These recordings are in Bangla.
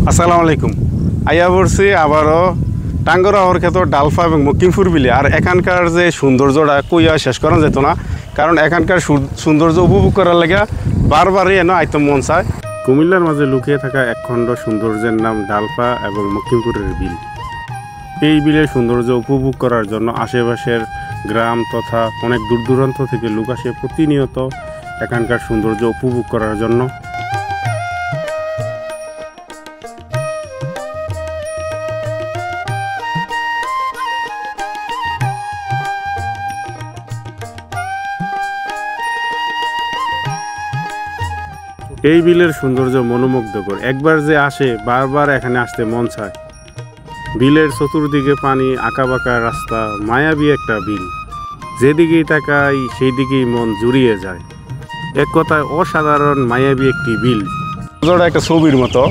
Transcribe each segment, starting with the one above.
আসসালামু আলাইকুম। আইয়া পড়ছি আবারও টাঙ্গরা হওয়ার ক্ষেত্রে ডালফা এবং মকিমপুর বিলে। আর এখানকার যে সৌন্দর্যটা কইয়া শেষ করা যেত না, কারণ এখানকার সৌন্দর্য উপভোগ করার লেগে বারবারই এনে আইতে মন চায়। কুমিল্লার মাঝে লুকিয়ে থাকা একখণ্ড সৌন্দর্যের নাম ডালফা এবং মকিমপুরের বিল। এই বিলের সৌন্দর্য উপভোগ করার জন্য আশেপাশের গ্রাম তথা অনেক দূর দূরান্ত থেকে লোক আসে প্রতিনিয়ত এখানকার সৌন্দর্য উপভোগ করার জন্য। এই বিলের সৌন্দর্য মনোমুগ্ধকর, একবার যে আসে বারবার এখানে আসতে মন চায়। বিলের চতুর্দিকে পানি, আঁকাবাঁকা রাস্তা, মায়াবী একটা বিল, যেদিকেই তাকাই সেই দিকেই মন জুড়িয়ে যায়। এক কথায় অসাধারণ মায়াবী একটি বিল। একটা ছবির মতো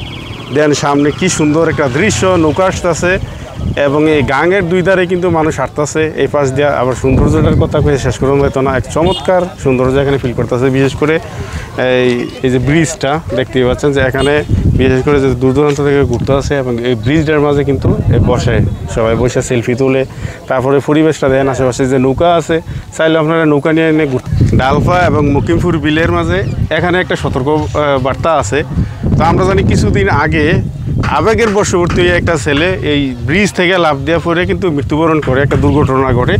দেন, সামনে কি সুন্দর একটা দৃশ্য, নৌকা আসতেছে এবং এই গাঙের দুই ধারে কিন্তু মানুষ হাঁটতেছে এই পাশ দিয়ে। আবার সৌন্দর্যটার কথা কয়ে শেষ করা যেত না, এক চমৎকার সৌন্দর্য এখানে ফিল করতেছে। বিশেষ করে এই যে ব্রিজটা দেখতেই পাচ্ছেন, যে এখানে বিশেষ করে যে দূর দূরান্ত থেকে ঘুরতে আসে এবং এই ব্রিজটার মাঝে কিন্তু বসে, সবাই বসে সেলফি তোলে। তারপরে পরিবেশটা দেখেন, আশেপাশে যে নৌকা আছে, চাইলে আপনারা নৌকা নিয়ে এনে ডালফা এবং মকিমপুর বিলের মাঝে এখানে একটা সতর্ক বার্তা আছে। তো আমরা জানি কিছুদিন আগে আবেগের বশবর্তী একটা ছেলে এই ব্রিজ থেকে লাফ দেওয়া পরে কিন্তু মৃত্যুবরণ করে, একটা দুর্ঘটনা ঘটে।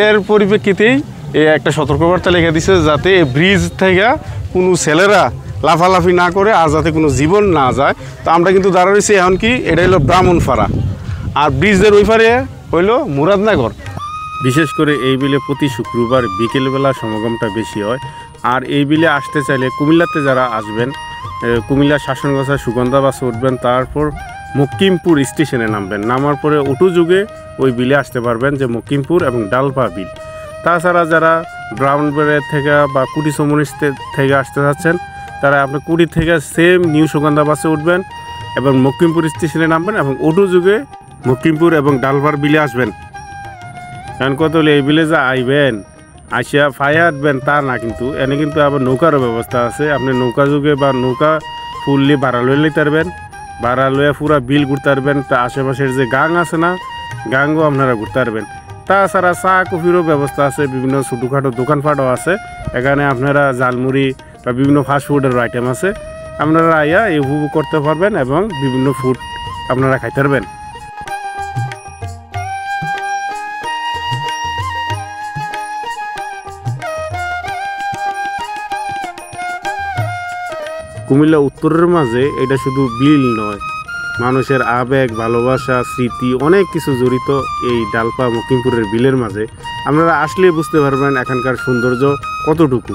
এর পরিপ্রেক্ষিতেই এই একটা সতর্কবার্তা লিখে দিছে, যাতে এই ব্রিজ থেকে কোনো ছেলেরা লাফালাফি না করে আর যাতে কোনো জীবন না যায়। তো আমরা কিন্তু দাঁড়া রয়েছি এখন কি, এটা হলো ব্রাহ্মণপাড়া, আর ব্রিজের ওই পারে হইলো মুরাদনগর। বিশেষ করে এই বিলে প্রতি শুক্রবার বিকেলবেলা সমাগমটা বেশি হয়। আর এই বিলে আসতে চাইলে কুমিল্লাতে যারা আসবেন, কুমিল্লা শাসনগাছা সুগন্ধা বাসে উঠবেন, তারপর মকিমপুর স্টেশনে নামবেন। নামার পরে অটো যুগে ওই বিলে আসতে পারবেন, যে মকিমপুর এবং ডালফা বিল। তাছাড়া যারা ব্রাউনবাড়িয়া থেকে বা কুটি চমনিস থেকে আসতে যাচ্ছেন, তারা আপনি কুটি থেকে সেম নিউ সুগন্ধা বাসে উঠবেন এবং মকিমপুর স্টেশনে নামবেন এবং অটো যুগে মকিমপুর এবং ডালফার বিলে আসবেন। কারণ কত হলে এই বিলে যা আইবেন, আসিয়া ফাইয়া হাঁটবেন তা না, কিন্তু এনে কিন্তু আবার নৌকারও ব্যবস্থা আছে। আপনি নৌকা যুগে বা নৌকা ফুললি ভাড়া লইয়ে নিতে পারবেন, ভাড়া লইয়া পুরা বিল ঘুরতে পারবেন। তা আশেপাশের যে গাং আছে না, গাঙ্গও আপনারা ঘুরতে পারবেন। তাছাড়া চা কফিরও ব্যবস্থা আছে, বিভিন্ন ছোটোখাটো দোকানপাটও আছে। এখানে আপনারা জালমুড়ি বা বিভিন্ন ফাস্টফুডের আইটেম আছে, আপনারা আইয়া এই উপভোগ করতে পারবেন এবং বিভিন্ন ফুড আপনারা খাইতে পারবেন। কুমিল্লা উত্তরের মাঝে এটা শুধু বিল নয়, মানুষের আবেগ, ভালোবাসা, স্মৃতি অনেক কিছু জড়িত এই ডালফা মকিমপুরের বিলের মাঝে। আপনারা আসলে বুঝতে পারবেন এখানকার সৌন্দর্য কতটুকু।